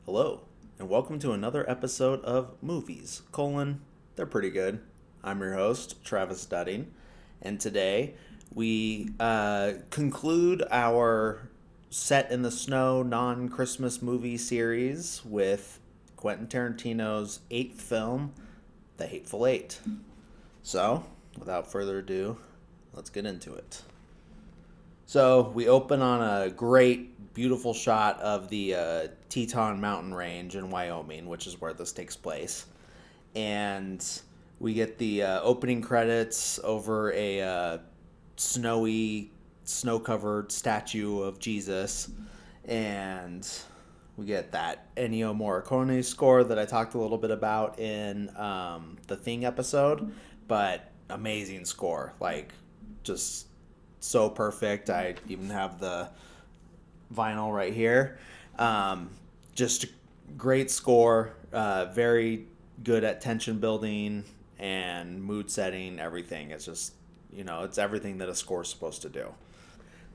Hello, and welcome to another episode of Movies, they're pretty good. I'm your host, Travis Dudding, and today we conclude our set in the snow non-Christmas movie series with Quentin Tarantino's eighth film, The Hateful Eight. So, without further ado, let's get into it. So we open on a great, beautiful shot of the Teton mountain range in Wyoming, which is where this takes place. And we get the opening credits over a snowy, snow covered statue of Jesus. And we get that Ennio Morricone score that I talked a little bit about in the Thing episode. But amazing score. Like, just so perfect. I even have the vinyl right here. Just a great score, very good at tension building and mood setting, everything. It's just, it's everything that a score is supposed to do.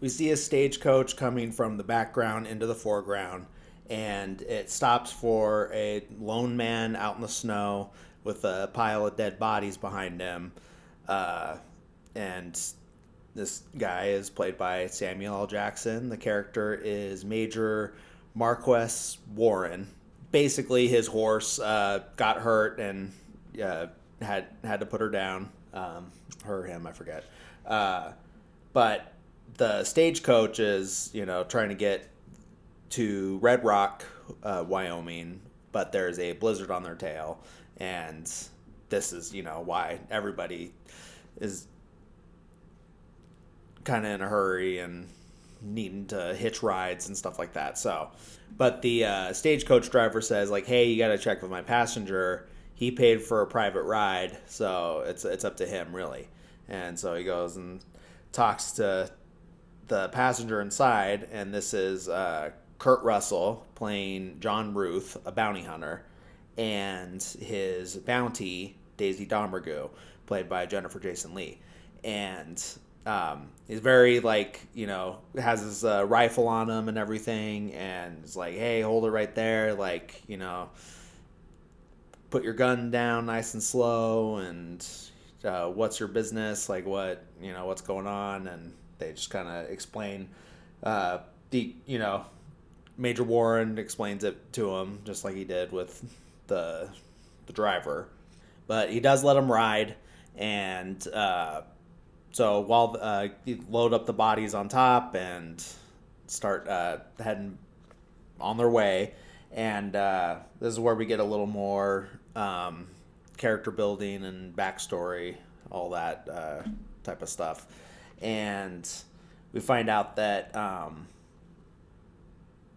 We see a stagecoach coming from the background into the foreground, and it stops for a lone man out in the snow with a pile of dead bodies behind him. And this guy is played by Samuel L. Jackson. The character is Major Marquis Warren. Basically, his horse got hurt and had to put her down. Her or him, I forget. But the stagecoach is, trying to get to Red Rock, Wyoming, but there's a blizzard on their tail, and this is, why everybody is kind of in a hurry and needing to hitch rides and stuff like that. So, but the stagecoach driver says, like, hey, you got to check with my passenger. He paid for a private ride, so it's up to him, really. And so he goes and talks to the passenger inside, and this is Kurt Russell playing John Ruth, a bounty hunter, and his bounty, Daisy Domergue, played by Jennifer Jason Leigh. And he's very, has his rifle on him and everything, and it's like, hey, hold it right there, put your gun down nice and slow, and what's your business, what's going on. And they just kind of explain, Major Warren explains it to him, just like he did with the driver. But he does let him ride, and so while you load up the bodies on top and start heading on their way, and this is where we get a little more character building and backstory, all that type of stuff. And we find out that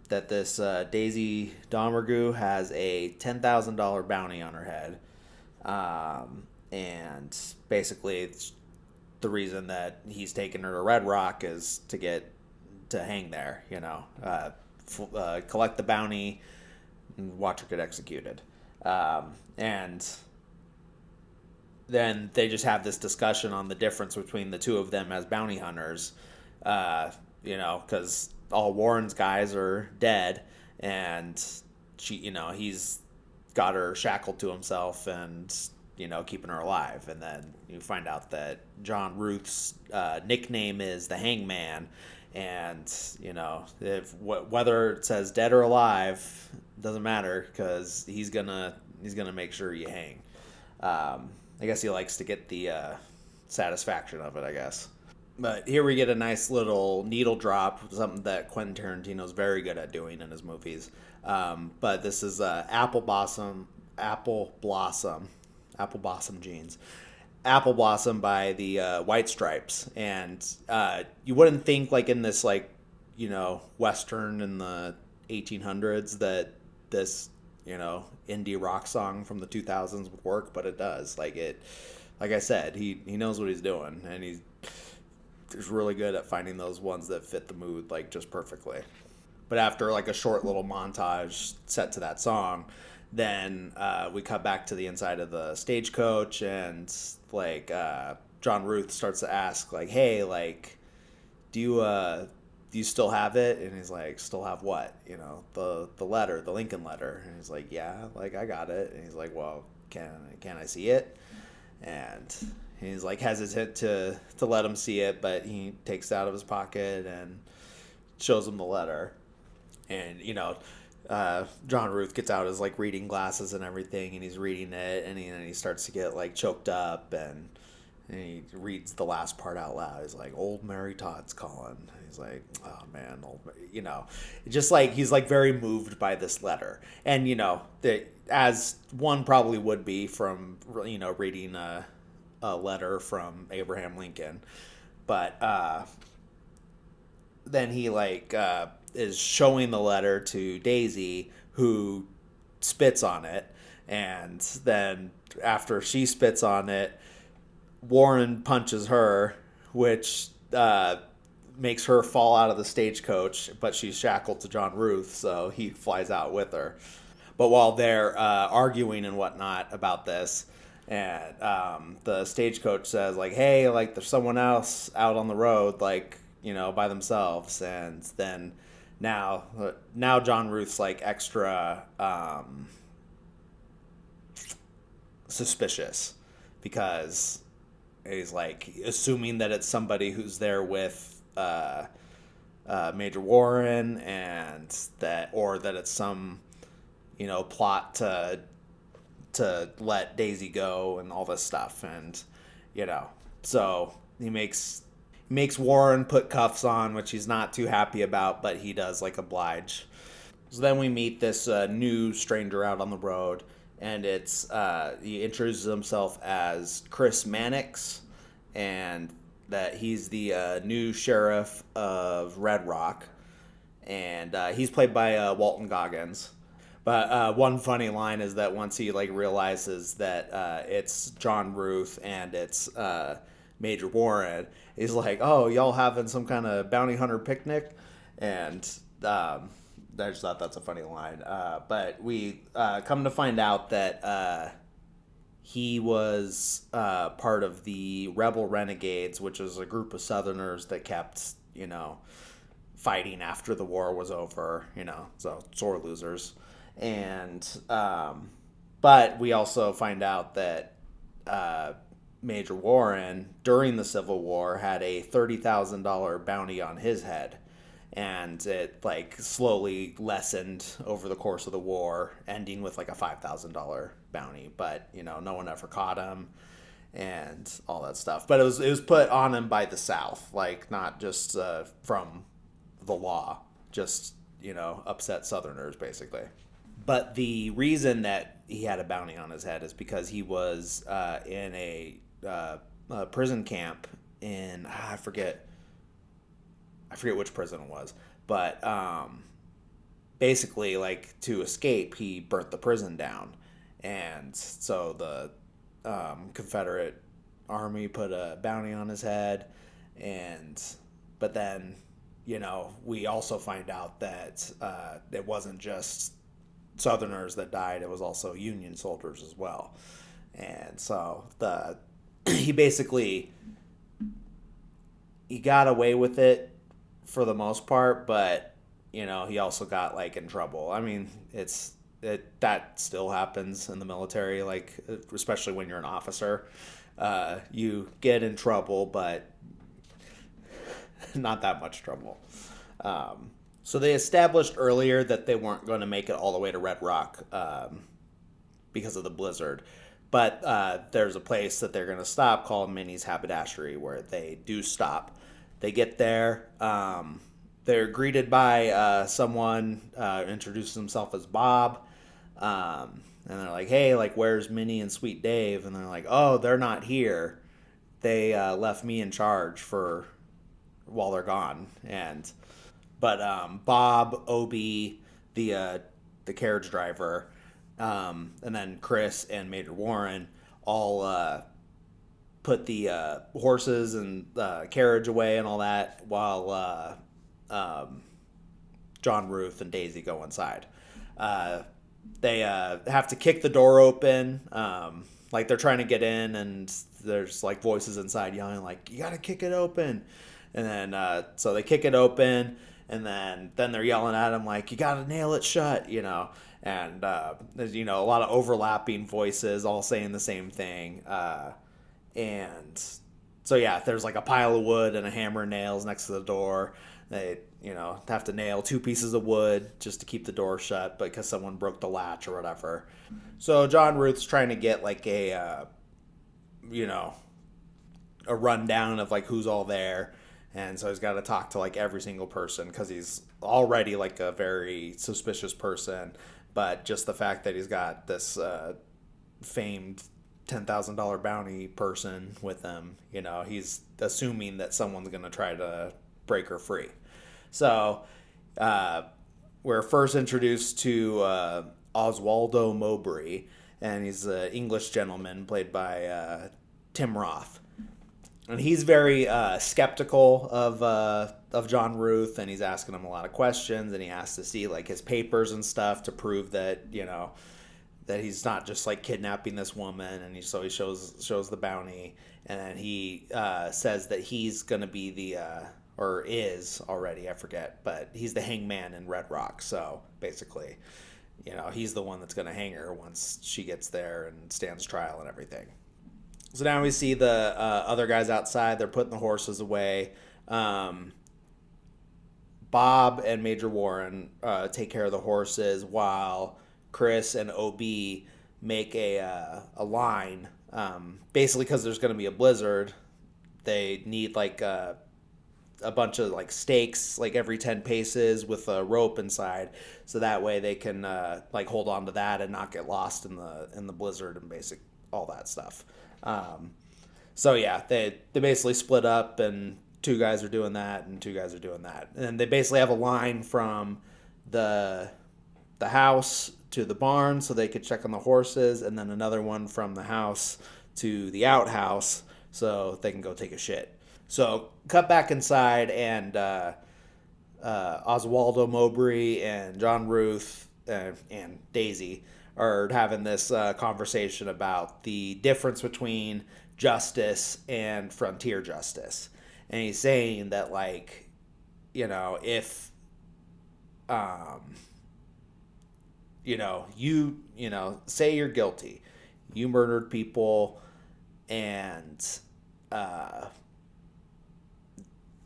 that this Daisy Domergue has a $10,000 bounty on her head, and basically it's the reason that he's taking her to Red Rock is to get to hang there, collect the bounty and watch her get executed. And then they just have this discussion on the difference between the two of them as bounty hunters, because all Warren's guys are dead, and he's got her shackled to himself and keeping her alive. And then you find out that John Ruth's nickname is the Hangman, and whether it says dead or alive doesn't matter, because he's gonna make sure you hang. I guess he likes to get the satisfaction of it, I guess. But here we get a nice little needle drop, something that Quentin Tarantino is very good at doing in his movies. But this is Apple Blossom Jeans. Apple Blossom by the White Stripes. And you wouldn't think, in this, Western in the 1800s that this, indie rock song from the 2000s would work, but it does. Like I said, he knows what he's doing, and he's really good at finding those ones that fit the mood, just perfectly. But after, a short little montage set to that song, then we cut back to the inside of the stagecoach, and John Ruth starts to ask, hey, do you you still have it? And he's like, still have what? The letter, the Lincoln letter. And he's like, yeah, like I got it. And he's like, well, can I see it? And he's like hesitant to let him see it, but he takes it out of his pocket and shows him the letter. And John Ruth gets out his like reading glasses and everything, and he's reading it, and he starts to get like choked up, and he reads the last part out loud. He's like, "Old Mary Todd's calling." He's like, "Oh man, just like he's like very moved by this letter." And that, as one probably would be from reading a letter from Abraham Lincoln, but then he is showing the letter to Daisy, who spits on it, and then after she spits on it, Warren punches her, which makes her fall out of the stagecoach, but she's shackled to John Ruth, so he flies out with her. But while they're arguing and whatnot about this, and the stagecoach says like, "Hey, like there's someone else out on the road, like by themselves," and then now John Ruth's like extra suspicious, because he's like assuming that it's somebody who's there with Major Warren, and that it's some plot to let Daisy go and all this stuff. And so he makes Warren put cuffs on, which he's not too happy about, but he does like oblige. So then we meet this new stranger out on the road, and he introduces himself as Chris Mannix, and that he's the new sheriff of Red Rock, and he's played by Walton Goggins. But one funny line is that once he realizes that it's John Ruth and it's Major Warren, he's like, "Oh, y'all having some kind of bounty hunter picnic?" And I just thought that's a funny line. But we come to find out that he was part of the Rebel Renegades, which is a group of Southerners that kept, fighting after the war was over, so sore losers. And but we also find out that Major Warren, during the Civil War, had a $30,000 bounty on his head, and it slowly lessened over the course of the war, ending with a $5,000 bounty. But no one ever caught him, and all that stuff. But it was put on him by the South, not just from the law, just upset Southerners basically. But the reason that he had a bounty on his head is because he was in a prison camp in I forget which prison it was, but basically to escape, he burnt the prison down, and so the Confederate Army put a bounty on his head, but then we also find out that it wasn't just Southerners that died, it was also Union soldiers as well. And so he got away with it for the most part, but he also got in trouble. I mean, that still happens in the military, especially when you're an officer. You get in trouble, but not that much trouble. So they established earlier that they weren't going to make it all the way to Red Rock because of the blizzard. But there's a place that they're going to stop called Minnie's Haberdashery, where they do stop. They get there. They're greeted by someone introduces himself as Bob. And they're like, "Hey, where's Minnie and Sweet Dave?" And they're like, "Oh, they're not here. They left me in charge while they're gone." But Bob, Obie, the carriage driver, and then Chris and Major Warren all put the horses and carriage away and all that, while John Ruth and Daisy go inside. They have to kick the door open, they're trying to get in, and there's voices inside yelling "You gotta kick it open." And then so they kick it open, and then they're yelling at him like, "You gotta nail it shut," And there's a lot of overlapping voices all saying the same thing. And so yeah, there's like a pile of wood and a hammer and nails next to the door. They have to nail 2 pieces of wood just to keep the door shut because someone broke the latch or whatever. So John Ruth's trying to get like a rundown of like who's all there, and so he's got to talk to like every single person because he's already like a very suspicious person. But just the fact that he's got this famed $10,000 bounty person with him, he's assuming that someone's going to try to break her free. So we're first introduced to Oswaldo Mowbray, and he's an English gentleman played by Tim Roth. And he's very skeptical of John Ruth, and he's asking him a lot of questions, and he asks to see like his papers and stuff to prove that that he's not just like kidnapping this woman. And he shows the bounty, and then he says that he's gonna be the or is already, I forget, but he's the hangman in Red Rock. So basically, he's the one that's gonna hang her once she gets there and stands trial and everything. So now we see the other guys outside. They're putting the horses away. Bob and Major Warren take care of the horses while Chris and OB make a line. Basically, because there's going to be a blizzard, they need like a bunch of like stakes, like every 10 paces with a rope inside, so that way they can like hold on to that and not get lost in the blizzard and basic all that stuff. So yeah, they basically split up, and 2 guys are doing that and 2 guys are doing that. And they basically have a line from the house to the barn so they could check on the horses, and then another one from the house to the outhouse so they can go take a shit. So cut back inside, and Oswaldo Mowbray and John Ruth and Daisy are having this conversation about the difference between justice and frontier justice. And he's saying that, like, if, say you're guilty, you murdered people, and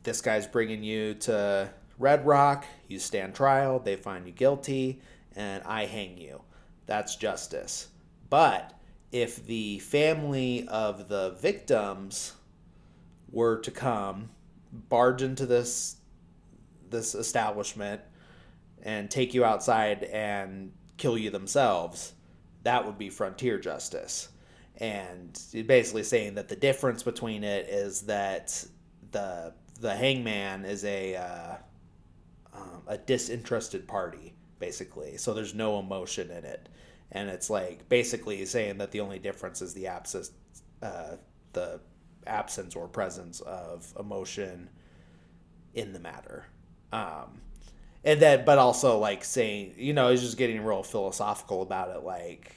this guy's bringing you to Red Rock, you stand trial, they find you guilty, and I hang you. That's justice. But if the family of the victims were to come, barge into this establishment and take you outside and kill you themselves, that would be frontier justice. And basically saying that the difference between it is that the hangman is a disinterested party, basically. So there's no emotion in it. And it's like basically saying that the only difference is the absence or presence of emotion in the matter. And then, but also like saying, he's just getting real philosophical about it. Like,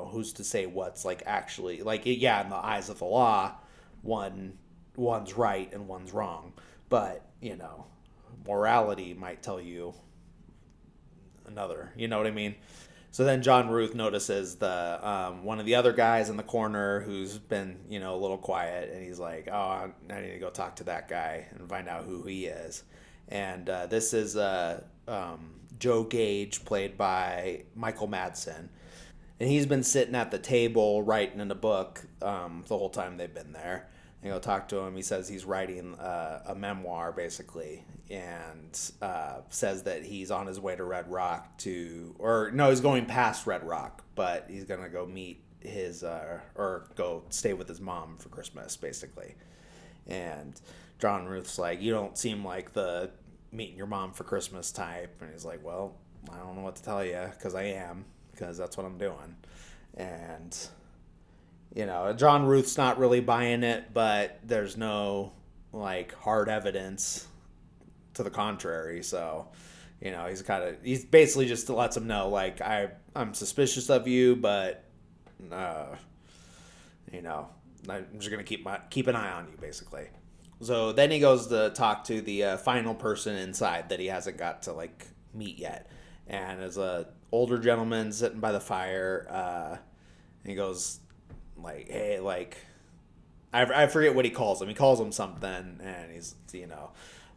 who's to say what's like actually like, yeah, in the eyes of the law, one's right and one's wrong. But, morality might tell you another, you know what I mean? So then John Ruth notices the one of the other guys in the corner who's been, a little quiet, and he's like, "Oh, I need to go talk to that guy and find out who he is." And this is Joe Gage, played by Michael Madsen, and he's been sitting at the table writing in a book the whole time they've been there. And go talk to him. He says he's writing a memoir, basically, and says that he's on his way to Red Rock he's going past Red Rock, but he's going to go meet or go stay with his mom for Christmas, basically. And John Ruth's like, "You don't seem like the meeting your mom for Christmas type." And he's like, "Well, I don't know what to tell you, because I am, because that's what I'm doing." And John Ruth's not really buying it, but there's no like hard evidence to the contrary. So, he's basically just lets him know, like, I'm suspicious of you, but I'm just gonna keep an eye on you, basically. So then he goes to talk to the final person inside that he hasn't got to like meet yet, and there's a older gentleman sitting by the fire. And he goes like, "Hey, like, I forget what he calls him. He calls him something, and he's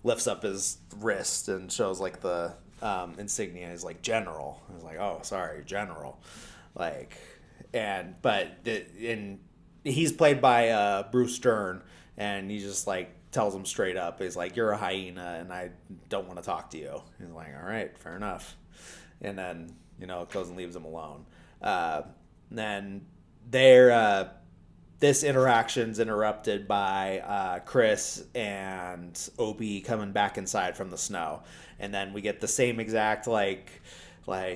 lifts up his wrist and shows like the insignia. He's like general. He's like, oh, sorry, general, like, and he's played by Bruce Stern, and he just like tells him straight up. He's like, you're a hyena, and I don't want to talk to you. He's like, all right, fair enough, and then goes and leaves him alone. Then they're this interaction's interrupted by Chris and Opie coming back inside from the snow, and then we get the same exact like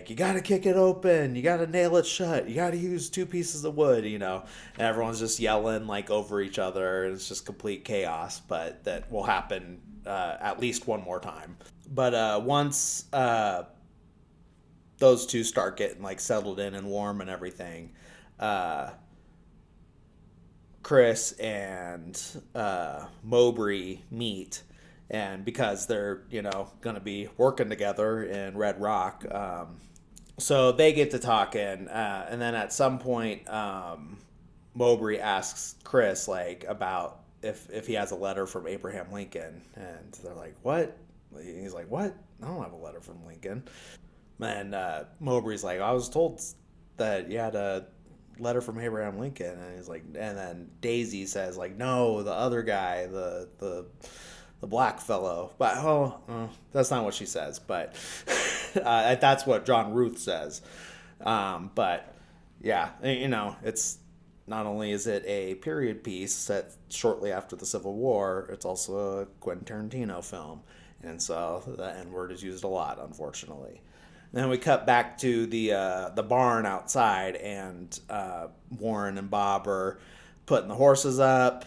you gotta kick it open, you gotta nail it shut, you gotta use 2 pieces of wood, and everyone's just yelling like over each other. It's just complete chaos, but that will happen at least one more time. But once those two start getting like settled in and warm and everything, Chris and Mowbray meet, and because they're going to be working together in Red Rock, so they get to talking, and then at some point, Mowbray asks Chris like about if he has a letter from Abraham Lincoln, and they're like, what? He's like, what? I don't have a letter from Lincoln. And Mowbray's like, I was told that you had a letter from Abraham Lincoln, and he's like, and then Daisy says like, no, the other guy, the black fellow. But that's not what she says, but that's what John Ruth says. But yeah, it's not only is it a period piece set shortly after the Civil War, it's also a Quentin Tarantino film, and so the N word is used a lot, unfortunately. Then we cut back to the barn outside, and Warren and Bob are putting the horses up.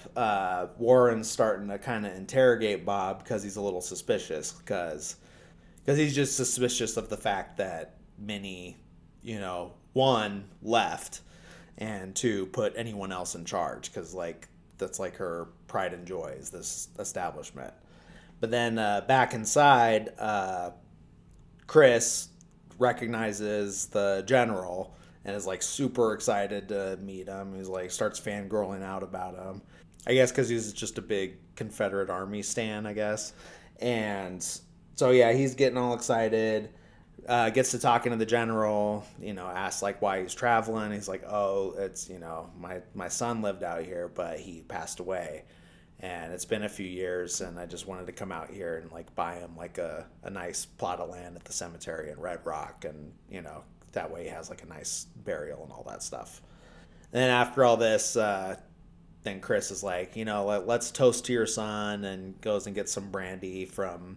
Warren's starting to kind of interrogate Bob because he's a little suspicious, because he's just suspicious of the fact that Minnie, one, left, and two, put anyone else in charge, because like that's like her pride and joy is this establishment. But then back inside, Chris recognizes the general and is like super excited to meet him. He's like starts fangirling out about him, I guess because he's just a big Confederate Army stan, I guess. And so yeah, he's getting all excited, gets to talking to the general, asks like why he's traveling. He's like, oh, it's my son lived out here, but he passed away, and it's been a few years, and I just wanted to come out here and like buy him like a nice plot of land at the cemetery in Red Rock, and that way he has like a nice burial and all that stuff. And then after all this, then Chris is like, let's toast to your son, and goes and gets some brandy from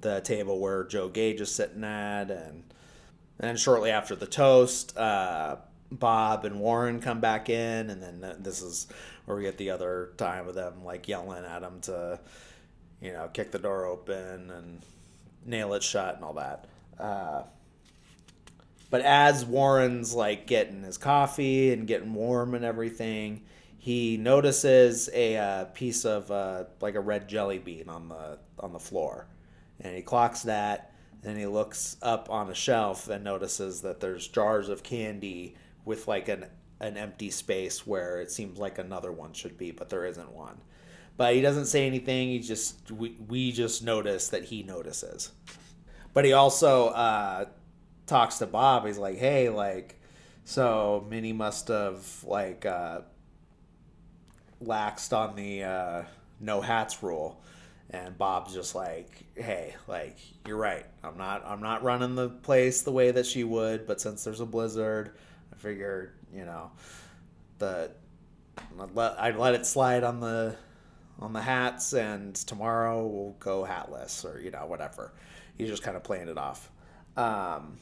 the table where Joe Gage is sitting at, and then shortly after the toast, Bob and Warren come back in, and then this is where we get the other time of them like yelling at him to, kick the door open and nail it shut and all that. But as Warren's like getting his coffee and getting warm and everything, he notices a piece of like a red jelly bean on the floor, and he clocks that. And he looks up on a shelf and notices that there's jars of candy with like an empty space where it seems like another one should be, but there isn't one. But he doesn't say anything. We just notice that he notices. But he also talks to Bob. He's like, hey, like, so Minnie must have like laxed on the no hats rule. And Bob's just like, hey, like, you're right. I'm not running the place the way that she would, but since there's a blizzard, I figured, I'd let it slide on the hats, and tomorrow we'll go hatless, or whatever. He's just kind of playing it off. And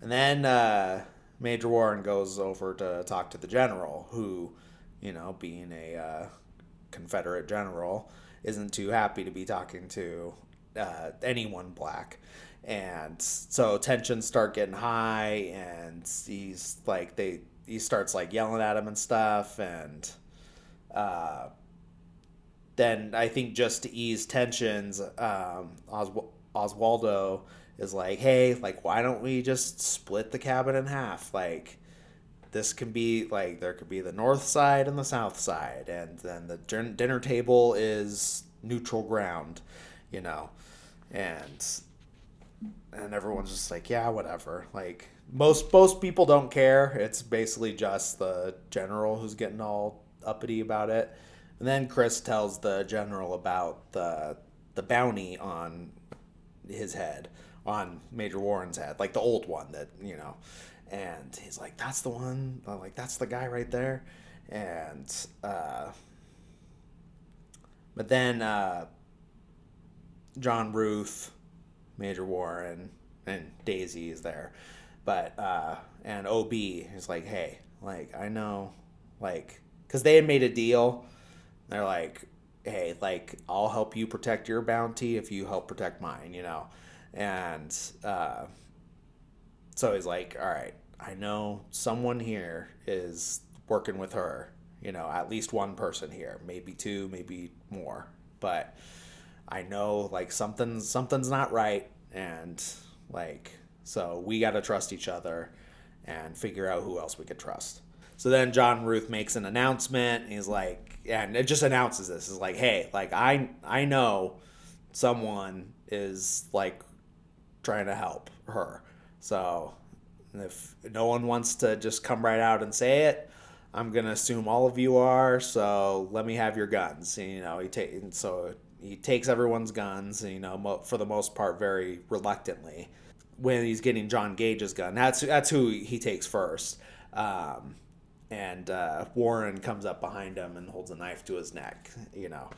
then Major Warren goes over to talk to the general, who, being a Confederate general, isn't too happy to be talking to anyone black. And so tensions start getting high, and he's like, he starts like yelling at him and stuff, and then I think just to ease tensions, Oswaldo is like, hey, like, why don't we just split the cabin in half? Like, this can be like, there could be the north side and the south side, and then the dinner table is neutral ground, you know, and everyone's just like, yeah, whatever. Like, most people don't care. It's basically just the general who's getting all uppity about it. And then Chris tells the general about the bounty on his head, on Major Warren's head, like the old one that, you know. And he's like, that's the one. Like, that's the guy right there. And but then John Ruth, Major Warren, and Daisy is there. But and OB is like, hey, like, I know, like, because they had made a deal. They're like, hey, like, I'll help you protect your bounty if you help protect mine, you know. And so he's like, all right, I know someone here is working with her, you know, at least one person here, maybe two, maybe more. But I know, like, something's not right, and, like, so we got to trust each other and figure out who else we could trust. So then John Ruth makes an announcement. And he's like, and it just announces this. It's like, hey, like, I know someone is, like, trying to help her. So if no one wants to just come right out and say it, I'm gonna assume all of you are. So let me have your guns. And, you know, he takes everyone's guns. You know, for the most part, very reluctantly. When he's getting John Gage's gun, that's who he takes first. And Warren comes up behind him and holds a knife to his neck. You know,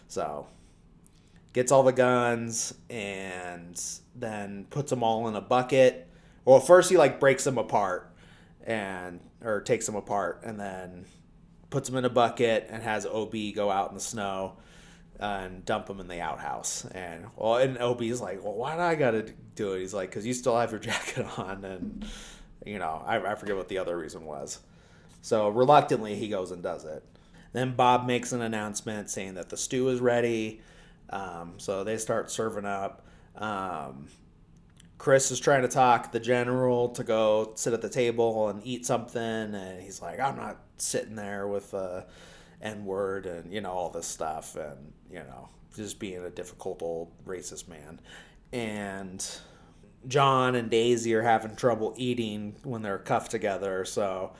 so gets all the guns and then puts them all in a bucket. Well, first he, like, breaks them apart or takes them apart, and then puts them in a bucket and has OB go out in the snow and dump them in the outhouse. And OB's like, well, why do I gotta do it? He's like, because you still have your jacket on, and, you know, I forget what the other reason was. So reluctantly he goes and does it. Then Bob makes an announcement saying that the stew is ready. So they start serving up. Chris is trying to talk the general to go sit at the table and eat something, and he's like, I'm not sitting there with a N-word and, you know, all this stuff, and, you know, just being a difficult old racist man. And John and Daisy are having trouble eating when they're cuffed together, so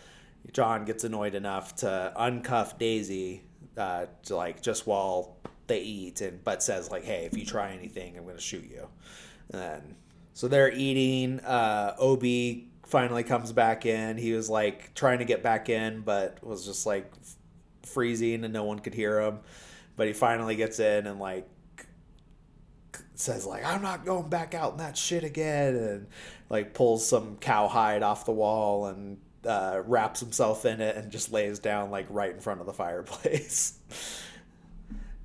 John gets annoyed enough to uncuff Daisy, to, like, just while they eat, but says, like, hey, if you try anything, I'm going to shoot you. And then, so they're eating. Obi finally comes back in. He was, like, trying to get back in, but was just, like, freezing and no one could hear him. But he finally gets in and, like, says, like, I'm not going back out in that shit again, and, like, pulls some cowhide off the wall and wraps himself in it and just lays down, like, right in front of the fireplace.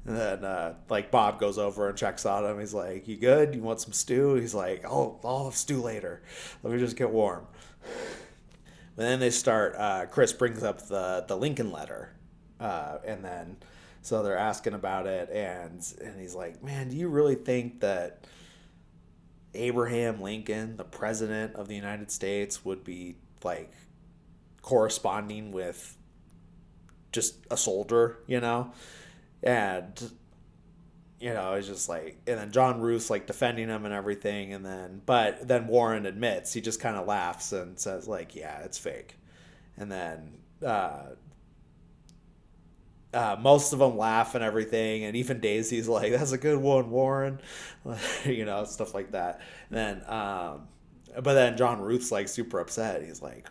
And then, like, Bob goes over and checks on him. He's like, you good? You want some stew? He's like, I'll have stew later. Let me just get warm. And then they start, Chris brings up the Lincoln letter. And then, so they're asking about it. And he's like, man, do you really think that Abraham Lincoln, the president of the United States, would be, like, corresponding with just a soldier, you know? And, you know, it's just like, and then John Ruth's, like, defending him and everything, and then Warren admits, he just kind of laughs and says, like, yeah, it's fake. And then most of them laugh and everything, and even Daisy's like, that's a good one, Warren. You know, stuff like that. And then but then John Ruth's, like, super upset. He's like,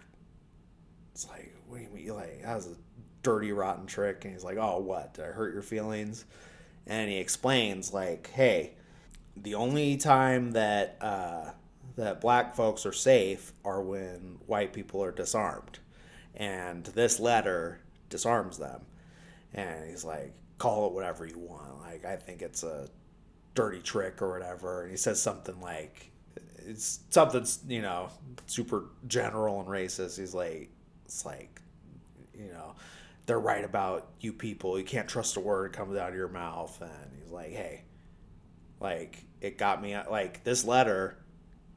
it's like, what do you mean? Like, that was a dirty, rotten trick. And he's like, oh, what? Did I hurt your feelings? And he explains, like, hey, the only time that that black folks are safe are when white people are disarmed. And this letter disarms them. And he's like, call it whatever you want. Like, I think it's a dirty trick or whatever. And he says something like, it's something, you know, super general and racist. He's like, it's like, you know, they're right about you people. You can't trust a word that comes out of your mouth. And he's like, hey, like, it got me, like, this letter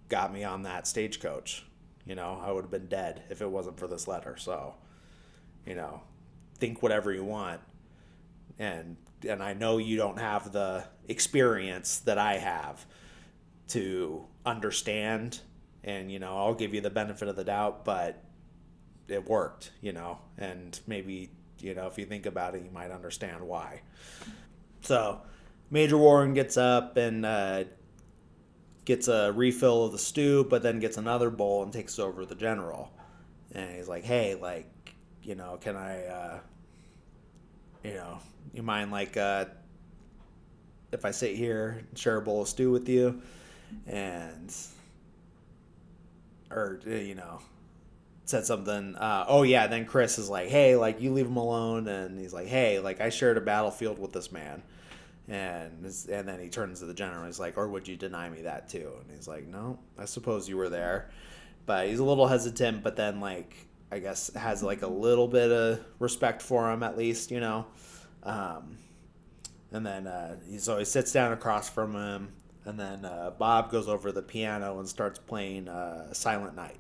got me on that stagecoach. You know, I would have been dead if it wasn't for this letter. So, you know, think whatever you want. And I know you don't have the experience that I have to understand. And, you know, I'll give you the benefit of the doubt, but it worked, you know, and maybe, you know, if you think about it, you might understand why. So Major Warren gets up and gets a refill of the stew, but then gets another bowl and takes over the general. And he's like, hey, like, you know, can I, you know, you mind, like, if I sit here and share a bowl of stew with you? And, or, you know, said something. Oh yeah, then Chris is like, "Hey, like you leave him alone," and he's like, "Hey, like I shared a battlefield with this man," and then he turns to the general. He's like, "Or would you deny me that too?" And he's like, "No, I suppose you were there," but he's a little hesitant. But then like I guess has like a little bit of respect for him at least, you know. And then so he sits down across from him, and then Bob goes over to the piano and starts playing Silent Night.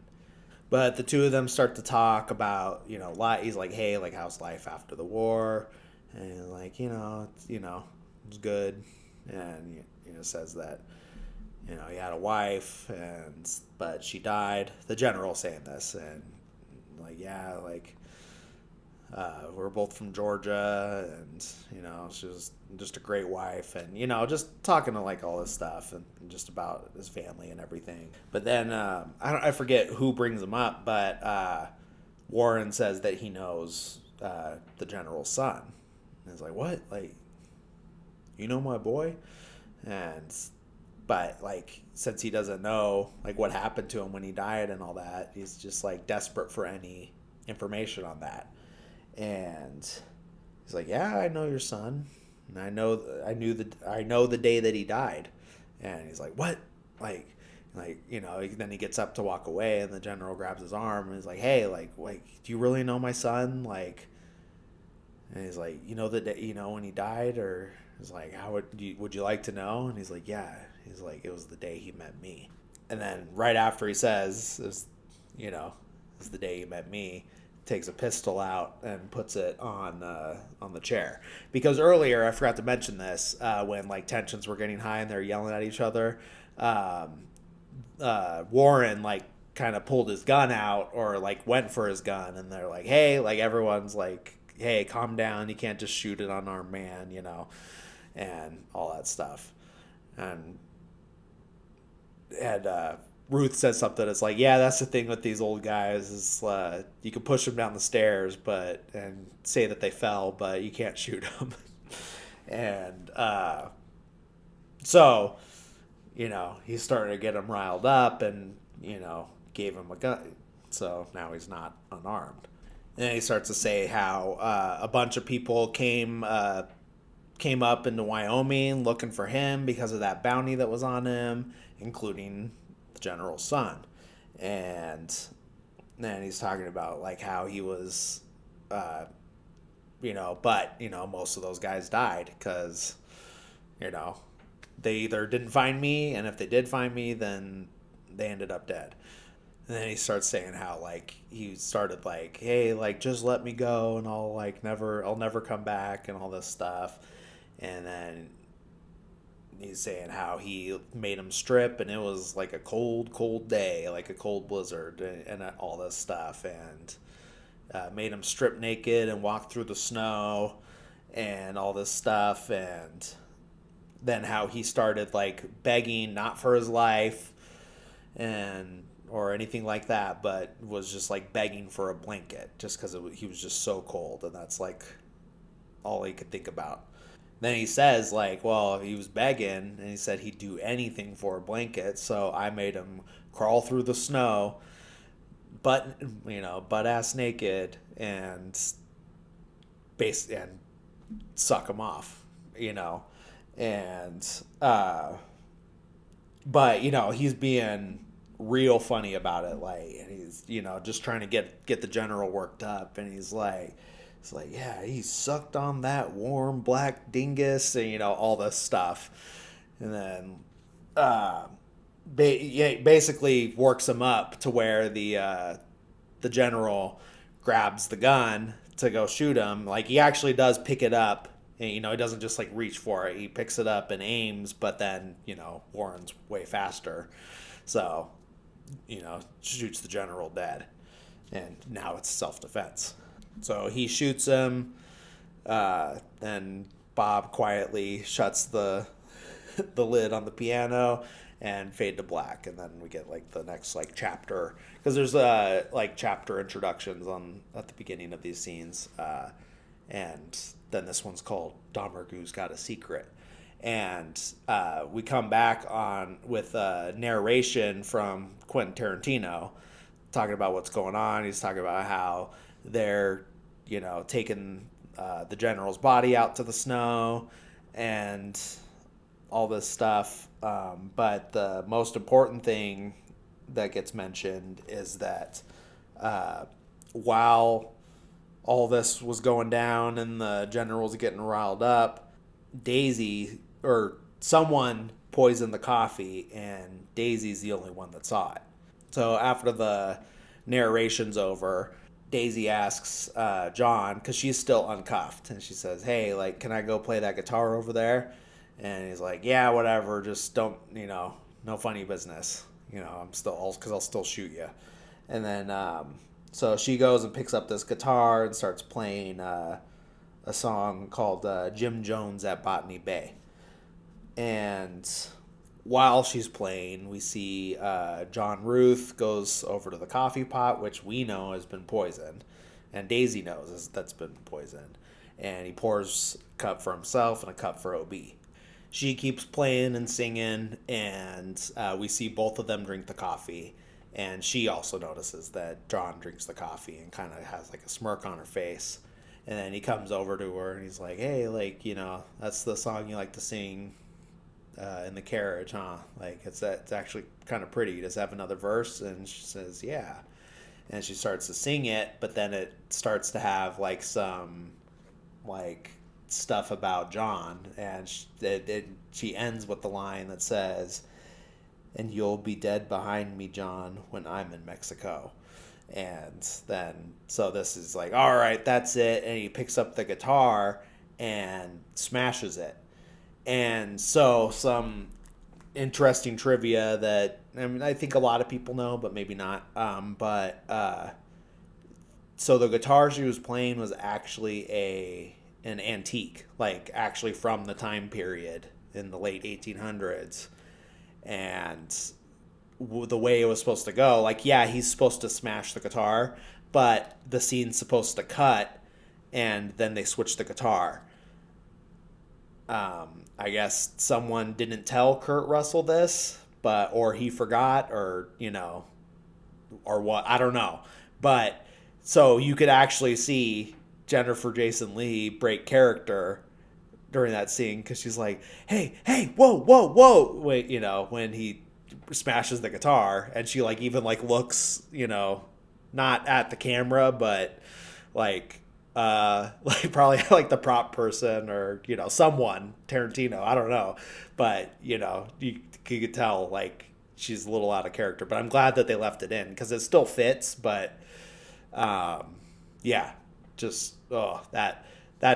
But the two of them start to talk about, you know, he's like, hey, like, how's life after the war? And he's like, it's good. And, you know, says that, you know, he had a wife, but she died. The general saying this, and, like, yeah, like, we're both from Georgia, and, you know, she was just a great wife, and, you know, just talking to, like, all this stuff, and just about his family and everything. But then, I forget who brings him up, but Warren says that he knows the general's son. And he's like, what? Like, you know my boy? But, like, since he doesn't know, like, what happened to him when he died and all that, he's just, like, desperate for any information on that. And he's like, yeah, I know your son, and I know the day that he died. And he's like, what? Like, you know. Then he gets up to walk away, and the general grabs his arm and he's like, hey, like, do you really know my son? Like, and he's like, you know the day, you know when he died? Or he's like, how would you like to know? And he's like, yeah. He's like, it was the day he met me. And then right after he says, you know, it's the day he met me, takes a pistol out and puts it on the chair. Because earlier, I forgot to mention this, when like tensions were getting high and they're yelling at each other, Warren like kind of pulled his gun out, or like went for his gun, and they're like, hey, like everyone's like, hey, calm down, you can't just shoot an unarmed man, you know, and all that stuff. And Ruth says something. It's like, yeah, that's the thing with these old guys is you can push them down the stairs, and say that they fell, but you can't shoot them. And so, you know, he's starting to get him riled up, and you know, gave him a gun, so now he's not unarmed. And then he starts to say how a bunch of people came up into Wyoming looking for him because of that bounty that was on him, including the general's son. And then he's talking about like how he was, you know, but, you know, most of those guys died because, you know, they either didn't find me, and if they did find me, then they ended up dead. And then he starts saying how like he started like, hey, like just let me go, and I'll never come back, and all this stuff. And then he's saying how he made him strip, and it was like a cold day, like a cold blizzard, and all this stuff, and made him strip naked and walk through the snow and all this stuff. And then how he started like begging, not for his life and or anything like that, but was just like begging for a blanket just because he was just so cold, and that's like all he could think about. Then he says like, well, he was begging, and he said he'd do anything for a blanket, so I made him crawl through the snow, butt ass naked, and suck him off, you know. And but you know, he's being real funny about it, like, and he's, you know, just trying to get the general worked up, and he's like, It's like, yeah, he sucked on that warm black dingus, and all this stuff, and then uh, basically works him up to where the general grabs the gun to go shoot him. Like, he actually does pick it up, and he doesn't just like reach for it. He picks it up and aims, but then Warren's way faster, so shoots the general dead, and now it's self-defense. So he shoots him. Then Bob quietly shuts the lid on the piano, and fade to black, and then we get like the next like chapter, because there's like chapter introductions on at the beginning of these scenes, and then this one's called Domergue's Got a Secret, and we come back on with narration from Quentin Tarantino talking about what's going on. He's talking about how they're taking the general's body out to the snow and all this stuff. But the most important thing that gets mentioned is that while all this was going down and the general's getting riled up, Daisy or someone poisoned the coffee, and Daisy's the only one that saw it. So after the narration's over, Daisy asks John, because she's still uncuffed, and she says, hey, like, can I go play that guitar over there? And he's like, yeah, whatever, just don't, no funny business. I'm still, because I'll still shoot you. And then, so she goes and picks up this guitar and starts playing a song called Jim Jones at Botany Bay. And while she's playing, we see John Ruth goes over to the coffee pot, which we know has been poisoned, and Daisy knows that's been poisoned. And he pours a cup for himself and a cup for OB. She keeps playing and singing, and we see both of them drink the coffee. And she also notices that John drinks the coffee and kind of has like a smirk on her face. And then he comes over to her and he's like, hey, like, that's the song you like to sing in the carriage, huh? Like, it's actually kind of pretty. Does it have another verse? And she says, yeah. And she starts to sing it, but then it starts to have like some like stuff about John, and she ends with the line that says, and you'll be dead behind me, John, when I'm in Mexico. And then, so this is like, all right, that's it. And he picks up the guitar and smashes it. And so some interesting trivia that, I mean, I think a lot of people know, but maybe not. So the guitar she was playing was actually an antique, like actually from the time period in the late 1800s. And the way it was supposed to go, like, yeah, he's supposed to smash the guitar, but the scene's supposed to cut, and then they switch the guitar. I guess someone didn't tell Kurt Russell this, or he forgot, or or what, I don't know. But so you could actually see Jennifer Jason Leigh break character during that scene, because she's like, hey, whoa, wait, when he smashes the guitar, and she like even like looks, not at the camera, but like like probably like the prop person, or someone, Tarantino, I don't know, but you could tell like she's a little out of character. But I'm glad that they left it in, because it still fits. But yeah, just that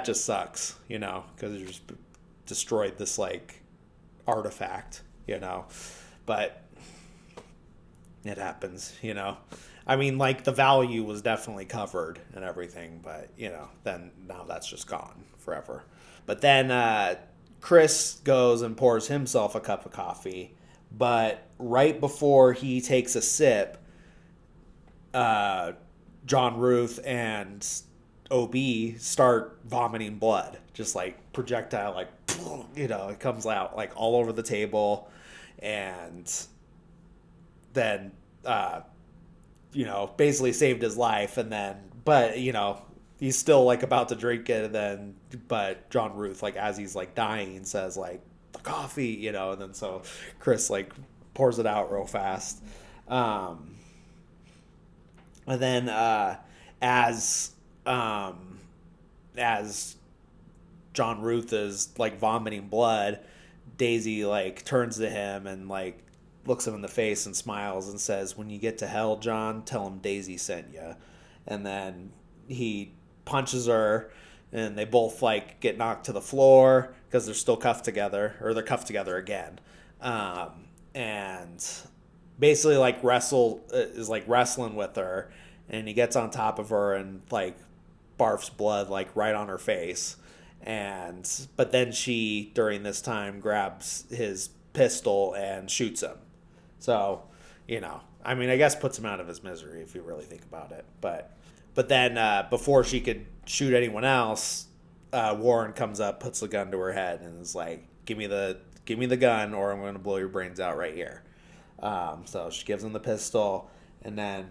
just sucks, because it just destroyed this like artifact, but it happens, I mean, like, the value was definitely covered and everything, but then now that's just gone forever. But then Chris goes and pours himself a cup of coffee, but right before he takes a sip, John Ruth and OB start vomiting blood, just like projectile, like, it comes out like all over the table. And then basically saved his life. And then, but he's still like about to drink it, and then but John Ruth, like, as he's like dying, says like, the coffee, and then so Chris like pours it out real fast. And then as as John Ruth is like vomiting blood, Daisy like turns to him and like looks him in the face and smiles and says, "When you get to hell, John, tell him Daisy sent you." And then he punches her, and they both like get knocked to the floor because they're still cuffed together, or they're cuffed together again. And basically like is like wrestling with her, and he gets on top of her and like barfs blood like right on her face. But then she, during this time, grabs his pistol and shoots him. So, I mean, I guess puts him out of his misery if you really think about it. But then before she could shoot anyone else, Warren comes up, puts the gun to her head, and is like, give me the gun, or I'm going to blow your brains out right here." So she gives him the pistol, and then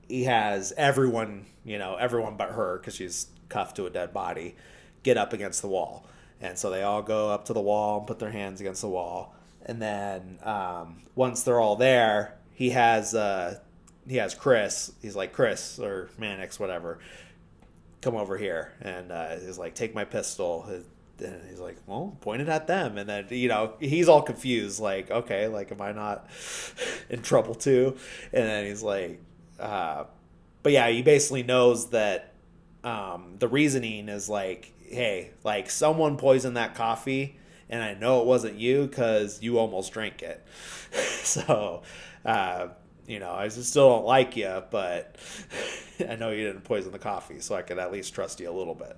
he has everyone but her, because she's cuffed to a dead body, get up against the wall. And so they all go up to the wall and put their hands against the wall. And then once they're all there, he has Chris. He's like, "Chris," or Mannix, whatever, "come over here." And he's like, "Take my pistol." And he's like, "Well, point it at them." And then, he's all confused, like, okay, like, am I not in trouble too? And then he's like, but yeah, he basically knows that the reasoning is like, hey, like, someone poisoned that coffee, and I know it wasn't you because you almost drank it. So, I still don't like you, but I know you didn't poison the coffee, so I could at least trust you a little bit.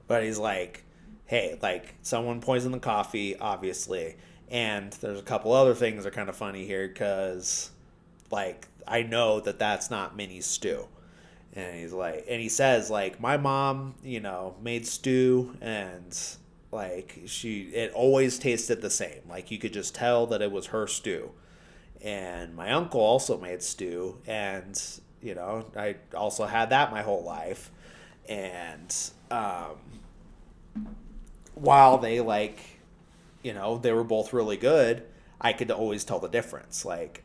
But he's like, hey, like, someone poisoned the coffee, obviously. And there's a couple other things that are kind of funny here, because, like, I know that that's not Minnie's stew. And he says, like, my mom, made stew, and like, it always tasted the same. Like, you could just tell that it was her stew. And my uncle also made stew, and, I also had that my whole life. And while they, like, they were both really good, I could always tell the difference. Like,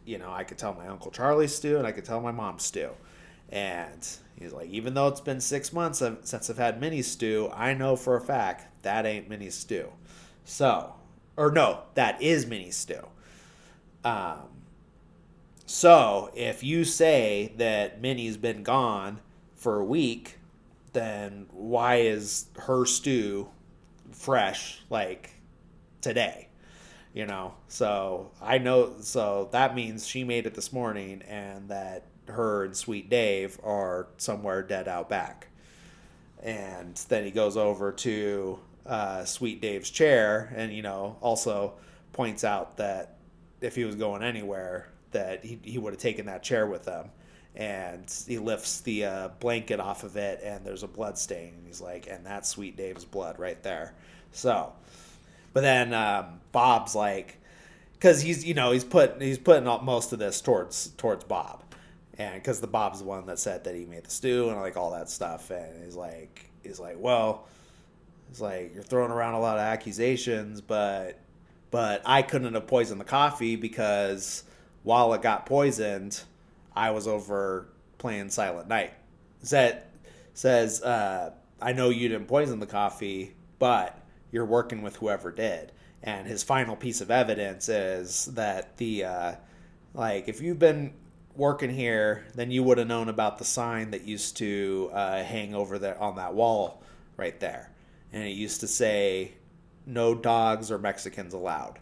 I could tell my Uncle Charlie's stew, and I could tell my mom's stew. And he's like, even though it's been 6 months since I've had Minnie's stew, I know for a fact that ain't Minnie's stew. So, or no, that is Minnie's stew. So if you say that Minnie's been gone for a week, then why is her stew fresh like today? So I know, so that means she made it this morning, and that her and Sweet Dave are somewhere dead out back. And then he goes over to Sweet Dave's chair, and also points out that if he was going anywhere, that he would have taken that chair with him. And he lifts the blanket off of it, and there's a blood stain, and he's like, and that's Sweet Dave's blood right there. So, but then Bob's like, because he's putting all, most of this towards Bob, and because the Bob's the one that said that he made the stew and like all that stuff. And he's like, well, it's like, you're throwing around a lot of accusations, but I couldn't have poisoned the coffee, because while it got poisoned, I was over playing Silent Night. Says, I know you didn't poison the coffee, but you're working with whoever did. And his final piece of evidence is that if you've been working here, then you would have known about the sign that used to hang over there on that wall right there. And it used to say, "No dogs or Mexicans allowed."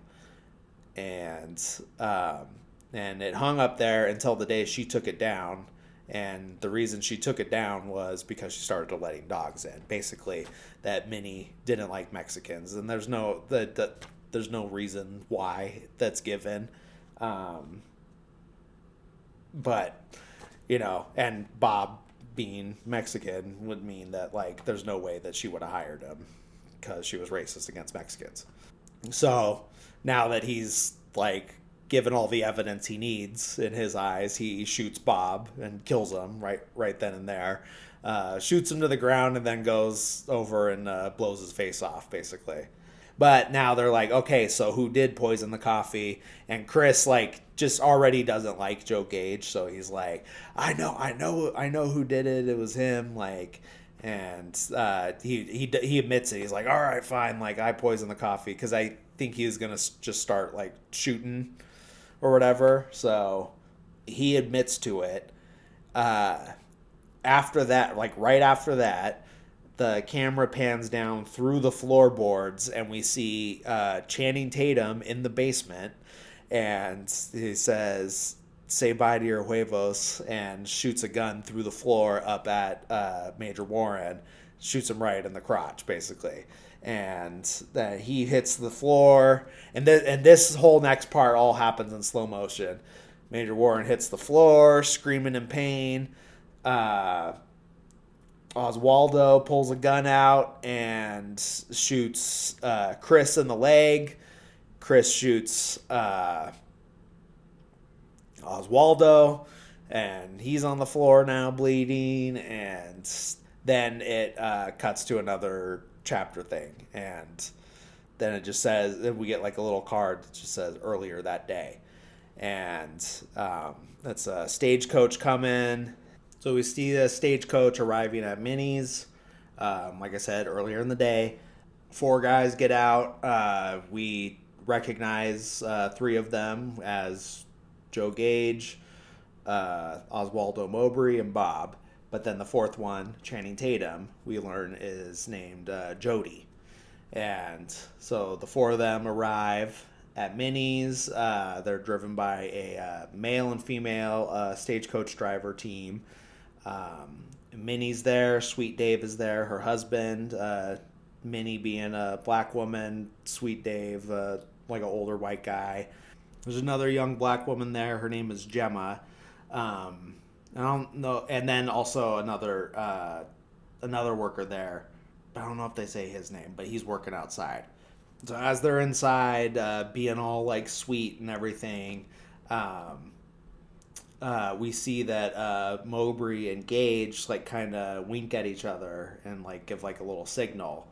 And it hung up there until the day she took it down. And the reason she took it down was because she started letting dogs in. Basically, that Minnie didn't like Mexicans, and there's no reason why that's given. But and Bob being Mexican would mean that, like, there's no way that she would have hired him, because she was racist against Mexicans. So now that he's like given all the evidence he needs in his eyes, he shoots Bob and kills him right then and there. Shoots him to the ground, and then goes over and blows his face off, basically. But now they're like, okay, so who did poison the coffee? And Chris, like, just already doesn't like Joe Gage, so he's like, I know who did it. It was him. Like, And he admits it. He's like, all right, fine. Like, I poisoned the coffee because I think he was gonna just start like shooting or whatever. So he admits to it. Uh, After that, like right after that, the camera pans down through the floorboards and we see Channing Tatum in the basement, and he says, "Say bye to your huevos," and shoots a gun through the floor up at Major Warren, shoots him right in the crotch, basically. And then he hits the floor, and this whole next part all happens in slow motion. Major Warren hits the floor, screaming in pain. Uh, Oswaldo pulls a gun out and shoots Chris in the leg. Chris shoots Oswaldo, and he's on the floor now bleeding. And then it cuts to another chapter thing, and then it just says, then we get like a little card that just says earlier that day, and that's a stagecoach coming. So we see the stagecoach arriving at Minnie's. Like I said earlier in the day, 4 guys get out. We recognize 3 of them as Joe Gage, Oswaldo Mowbray, and Bob. But then the 4th one, Channing Tatum, we learn is named Jody. And so the 4 of them arrive at Minnie's. They're driven by a male and female stagecoach driver team. Minnie's there, Sweet Dave is there, her husband, Minnie being a black woman, Sweet Dave, like an older white guy. There's another young black woman there, her name is Gemma. I don't know, and then also another worker there. I don't know if they say his name, but he's working outside. So as they're inside, being all like sweet and everything, we see that Mowbray and Gage like kind of wink at each other and like give like a little signal,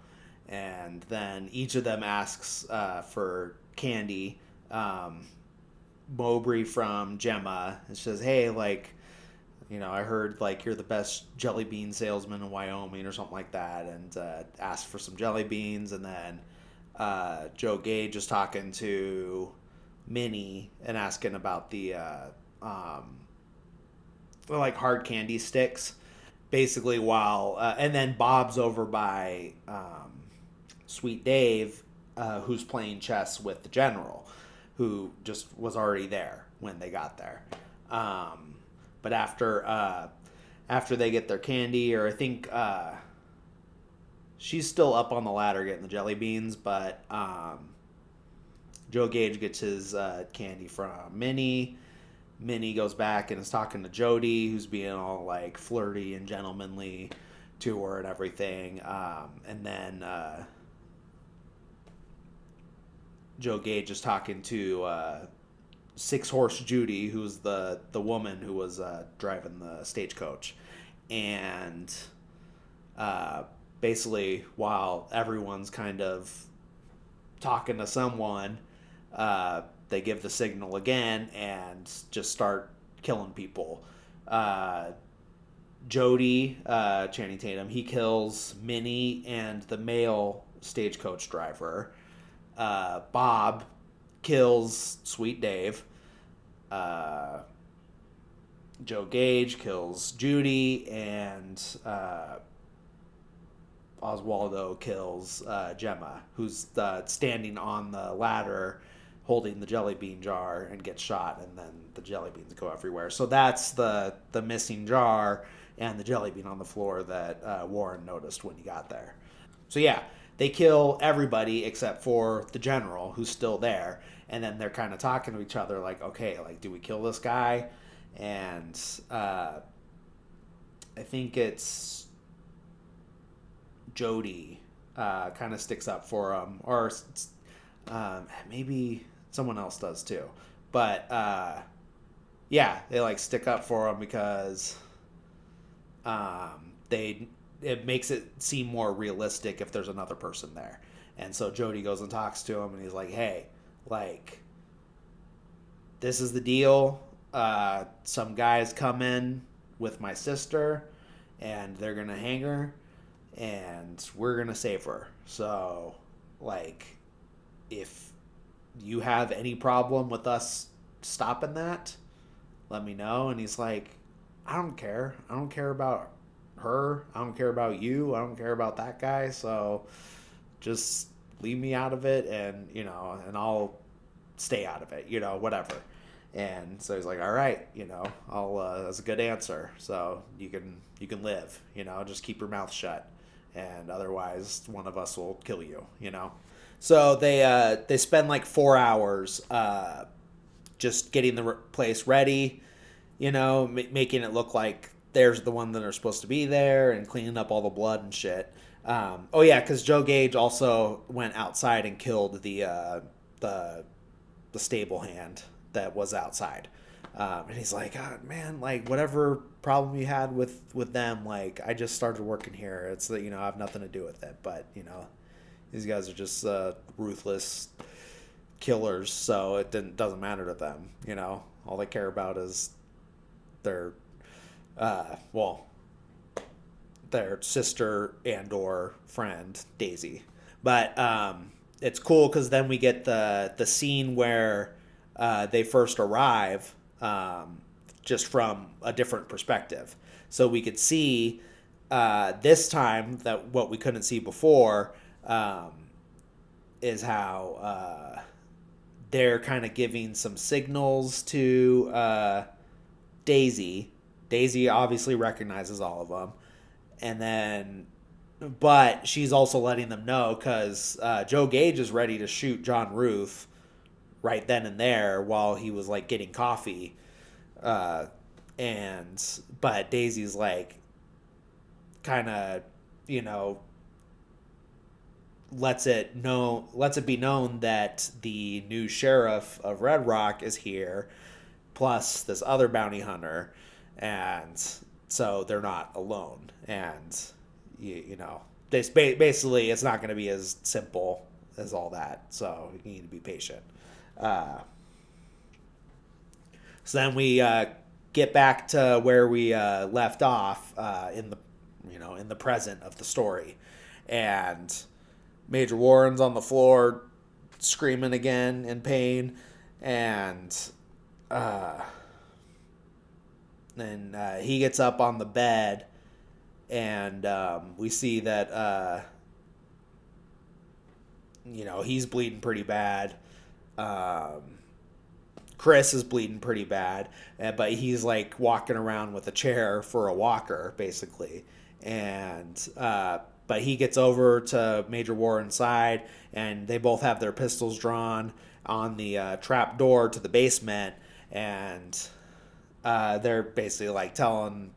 and then each of them asks for candy. Mowbray from Gemma and says, "Hey, like, I heard like you're the best jelly bean salesman in Wyoming or something like that," and asked for some jelly beans. And then Joe Gage is talking to Minnie and asking about the like hard candy sticks, basically. While and then Bob's over by Sweet Dave, who's playing chess with the general, who just was already there when they got there. But after they get their candy, or I think she's still up on the ladder getting the jelly beans, but Joe Gage gets his candy from Minnie. Minnie goes back and is talking to Jody, who's being all like flirty and gentlemanly to her and everything. And then Joe Gage is talking to Six Horse Judy, who's the woman who was driving the stagecoach. And basically, while everyone's kind of talking to someone, they give the signal again and just start killing people. Jody, Channing Tatum, he kills Minnie and the male stagecoach driver. Bob kills Sweet Dave. Joe Gage kills Judy, and Oswaldo kills Gemma, who's standing on the ladder holding the jelly bean jar and gets shot, and then the jelly beans go everywhere. So that's the missing jar and the jelly bean on the floor that Warren noticed when he got there. So yeah, they kill everybody except for the general, who's still there. And then they're kind of talking to each other like, okay, like, do we kill this guy? And I think it's Jody kind of sticks up for him, or maybe someone else does too. But yeah, they like stick up for him because it makes it seem more realistic if there's another person there. And so Jody goes and talks to him, and he's like, hey, like, this is the deal. Some guys come in with my sister, and they're gonna hang her. and we're gonna save her. So, like, if you have any problem with us stopping that, let me know. And he's like, I don't care. I don't care about her. I don't care about you. I don't care about that guy. So just leave me out of it, and and I'll stay out of it, whatever. And so he's like, all right, I'll that's a good answer. So you can live, just keep your mouth shut, and otherwise one of us will kill you. So they spend like 4 hours just getting the place ready, making it look like there's the one that are supposed to be there, and cleaning up all the blood and shit. Oh yeah, because Joe Gage also went outside and killed the stable hand that was outside. And he's like, oh, man, like, whatever problem you had with them, like, I just started working here. It's that, I have nothing to do with it. But, these guys are just ruthless killers, so it doesn't matter to them. All they care about is their, their sister and or friend, Daisy. But it's cool because then we get the scene where they first arrive, just from a different perspective. So we could see this time that what we couldn't see before is how they're kind of giving some signals to Daisy. Daisy obviously recognizes all of them. And then, but she's also letting them know because Joe Gage is ready to shoot John Ruth right then and there while he was like getting coffee. But Daisy's like kind of, lets it be known that the new sheriff of Red Rock is here, plus this other bounty hunter, and so they're not alone. And basically it's not going to be as simple as all that. So you need to be patient. So then we get back to where we left off in the present of the story, and Major Warren's on the floor screaming again in pain, and then he gets up on the bed, and we see that he's bleeding pretty bad. Chris is bleeding pretty bad, but he's like walking around with a chair for a walker, basically. And but he gets over to Major Warren's side, and they both have their pistols drawn on the trap door to the basement, and they're basically like telling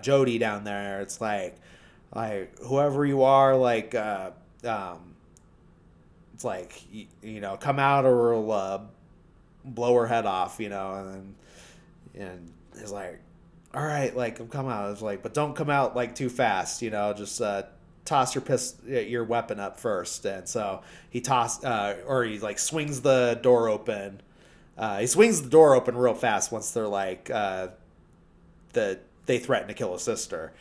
Jody down there, it's like whoever you are, like it's like come out or we'll blow her head off, and he's like, all right, like, I'm coming out. It's like, but don't come out like too fast, just toss your weapon up first. And so he he like swings the door open. He swings the door open real fast once they're like they threaten to kill his sister.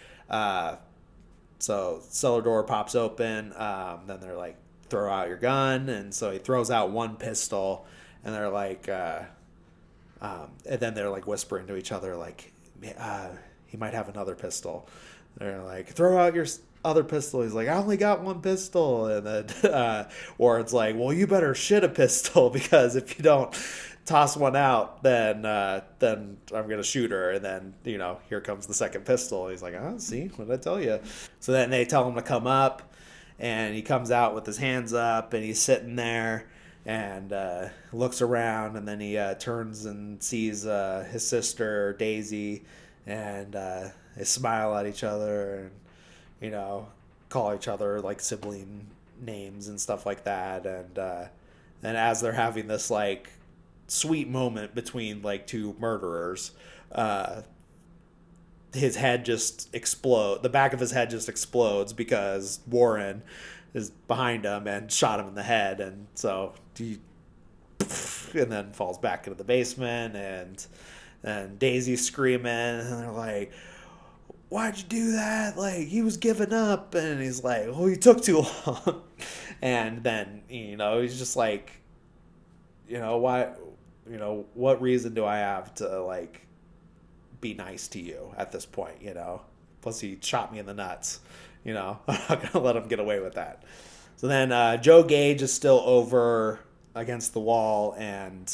So cellar door pops open. Then they're like, throw out your gun, and so he throws out one pistol, and they're like, and then they're like whispering to each other like, he might have another pistol. They're like, throw out your other pistol. He's like, I only got one pistol. And then Warren's like, well, you better shit a pistol, because if you don't toss one out, then I'm gonna shoot her. And then here comes the second pistol. He's like, see, what did I tell you? So then they tell him to come up, and he comes out with his hands up, and he's sitting there and looks around, and then he turns and sees his sister Daisy, and they smile at each other, and call each other like sibling names and stuff like that. And as they're having this like sweet moment between like two murderers, his head just explodes. The back of his head just explodes because Warren is behind him and shot him in the head, and so and then falls back into the basement, and Daisy's screaming, and they're like, why'd you do that? Like, he was giving up. And he's like, oh, you took too long. And then, he's just like, why, what reason do I have to, like, be nice to you at this point? Plus, he shot me in the nuts. I'm not going to let him get away with that. So then Joe Gage is still over against the wall, and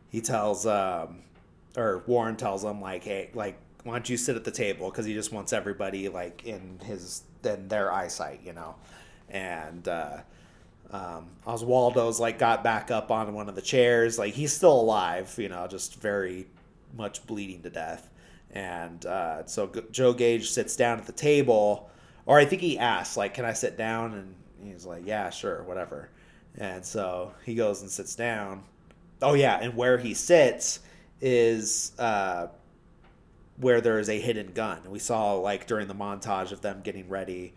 he tells, or Warren tells him, like, hey, like, why don't you sit at the table? Because he just wants everybody, like, in their eyesight, And Oswaldo's, like, got back up on one of the chairs. Like, he's still alive, just very much bleeding to death. And so Joe Gage sits down at the table, or I think he asks, like, can I sit down? And he's like, yeah, sure, whatever. And so he goes and sits down. Oh, yeah, and where he sits is where there is a hidden gun. We saw, like, during the montage of them getting ready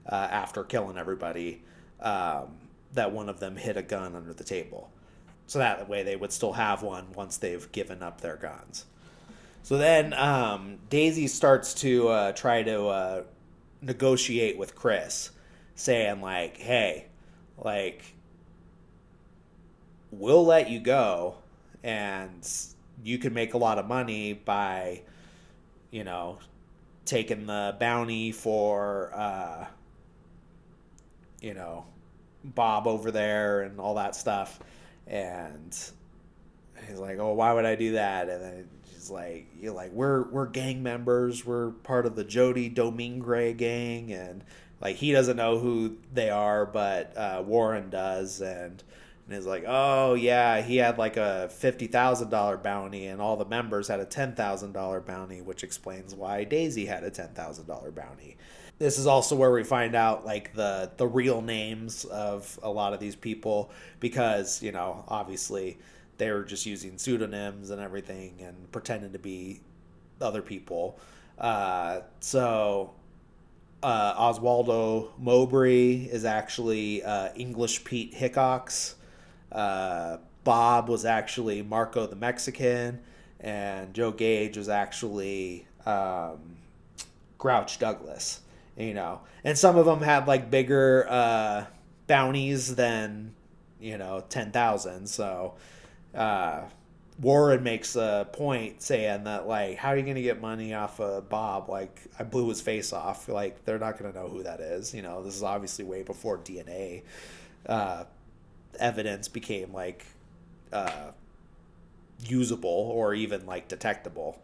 after killing everybody, that one of them hid a gun under the table. So that way they would still have one once they've given up their guns. So then Daisy starts to try to negotiate with Chris, saying, like, hey, like, we'll let you go, and you can make a lot of money by, taking the bounty for, Bob over there and all that stuff. And he's like, oh, why would I do that? And then she's like, we're gang members. We're part of the Jody Domingre gang. And, like, he doesn't know who they are, but Warren does. And he's like, oh, yeah, he had, like, a $50,000 bounty, and all the members had a $10,000 bounty, which explains why Daisy had a $10,000 bounty. This is also where we find out, like, the real names of a lot of these people, because, obviously they were just using pseudonyms and everything and pretending to be other people. So Oswaldo Mowbray is actually English Pete Hickox. Bob was actually Marco the Mexican, and Joe Gage was actually Grouch Douglas. And some of them had, like, bigger bounties than 10,000. So Warren makes a point saying that, like, how are you gonna get money off of Bob? Like, I blew his face off. Like, they're not gonna know who that is. This is obviously way before DNA evidence became, like, usable or even, like, detectable.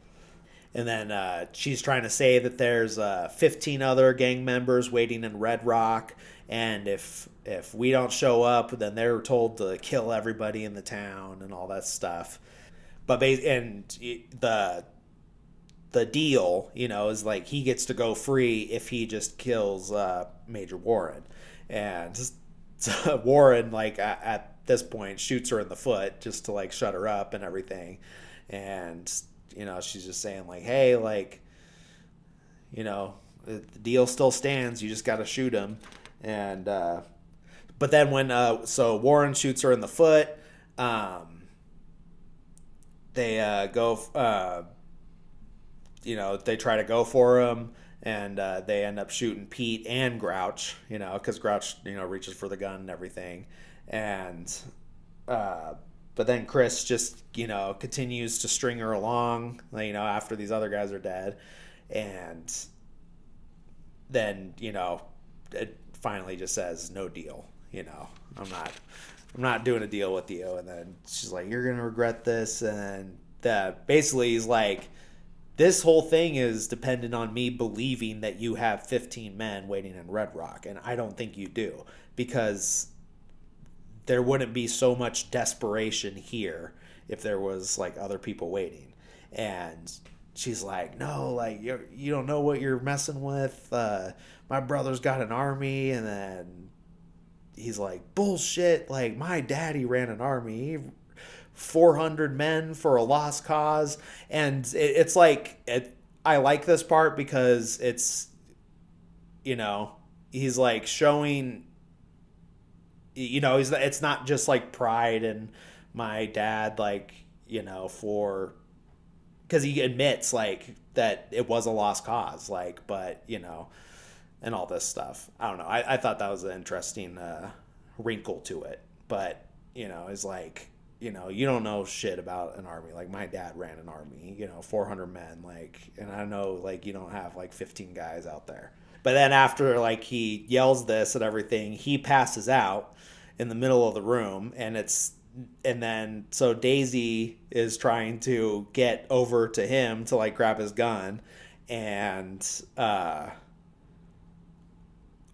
And then she's trying to say that there's 15 other gang members waiting in Red Rock, and if we don't show up, then they're told to kill everybody in the town and all that stuff. But the deal, is like he gets to go free if he just kills Major Warren. And so Warren, like, at this point, shoots her in the foot just to, like, shut her up and everything. And she's just saying, like, hey, like, the deal still stands. You just got to shoot him. And but then when so Warren shoots her in the foot, they go, they try to go for him, and they end up shooting Pete and Grouch, because Grouch, reaches for the gun and everything. And but then Chris just, continues to string her along, after these other guys are dead. And then, it finally just says, no deal. I'm not doing a deal with you. And then she's like, you're going to regret this. And basically he's like, this whole thing is dependent on me believing that you have 15 men waiting in Red Rock. And I don't think you do, because there wouldn't be so much desperation here if there was, like, other people waiting. And she's like, no, like, you don't know what you're messing with. My brother's got an army. And then he's like, bullshit. Like, my daddy ran an army. 400 men for a lost cause. And it's like, I like this part because it's, he's, like, showing, it's not just, like, pride and my dad, like, for, because he admits, like, that it was a lost cause, like, but, you know, and all this stuff. I don't know. I thought that was an interesting wrinkle to it. But, you know, it's like, you know, you don't know shit about an army. Like, my dad ran an army, you know, 400 men, like, and I know, like, you don't have, like, 15 guys out there. But then after, like, he yells this and everything, he passes out in the middle of the room, and then so Daisy is trying to get over to him to, like, grab his gun, and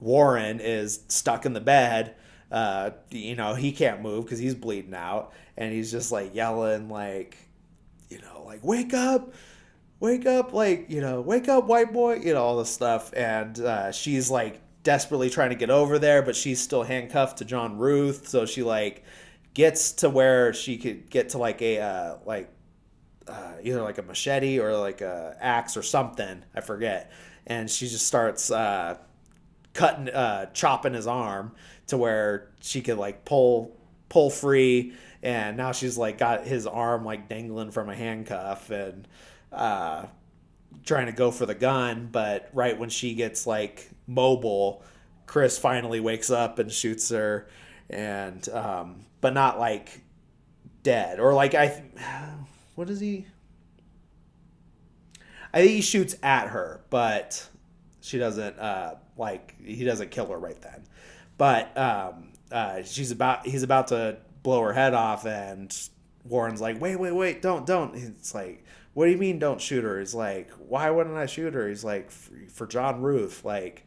Warren is stuck in the bed. You know, he can't move because he's bleeding out, and he's just, like, yelling, like, you know, like, wake up, like, you know, wake up, white boy, you know, all this stuff. And she's, like, desperately trying to get over there, but she's still handcuffed to John Ruth, so she, like, gets to where she could get to, like, a either like a machete or like a axe or something, I forget, and she just starts chopping his arm to where she could, like, pull free, and now she's, like, got his arm, like, dangling from a handcuff, and trying to go for the gun. But right when she gets, like, mobile, Chris finally wakes up and shoots her, and but not, like, dead, or, like, what is he? I think he shoots at her, but she doesn't, like, he doesn't kill her right then. But he's about to blow her head off, and Warren's like, wait, don't. It's like, what do you mean don't shoot her? He's like, why wouldn't I shoot her? He's like, for John Ruth, like,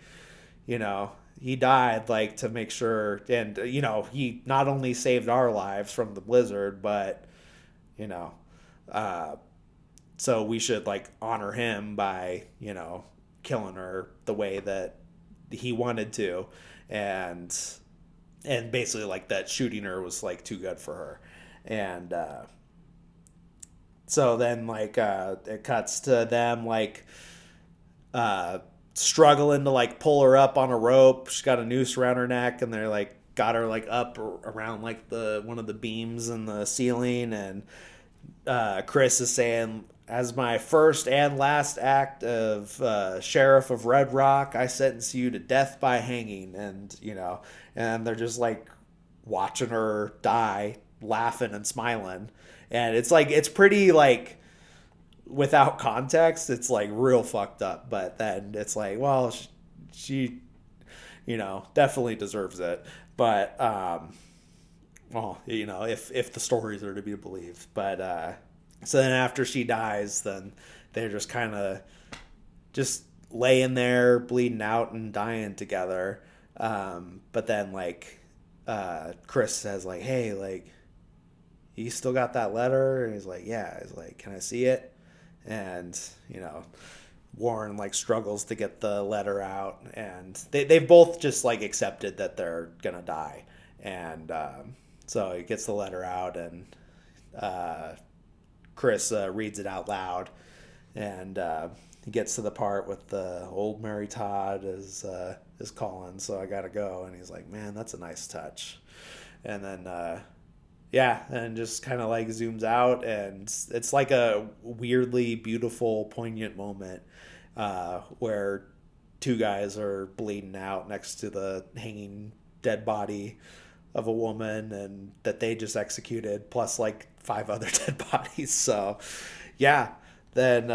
you know, he died, like, to make sure, and, you know, he not only saved our lives from the blizzard, but, you know, so we should, like, honor him by, you know, killing her the way that he wanted to, and basically, like, that shooting her was, like, too good for her. And so then, like, it cuts to them, like, struggling to, like, pull her up on a rope. She's got a noose around her neck, and they're, like, got her, like, up around, like, the one of the beams in the ceiling. And Chris is saying, as my first and last act of Sheriff of Red Rock, I sentence you to death by hanging. And, you know, and they're just, like, watching her die, laughing and smiling. And it's, like, it's pretty, like, without context, it's, like, real fucked up. But then it's like, well, she you know, definitely deserves it. But well, you know, if the stories are to be believed. But so then after she dies, then they're just kind of just laying there, bleeding out and dying together. But then, like, Chris says, like, hey, like, you still got that letter? And he's like, yeah. He's like, can I see it? And, you know, Warren, like, struggles to get the letter out, and they've both just, like, accepted that they're gonna die. And so he gets the letter out, and Chris reads it out loud, and he gets to the part with the old Mary Todd is calling, so I gotta go. And he's like, man, that's a nice touch. And then yeah, and just kind of, like, zooms out, and it's like a weirdly beautiful, poignant moment where two guys are bleeding out next to the hanging dead body of a woman, and that they just executed, plus, like, 5 other dead bodies. So yeah, then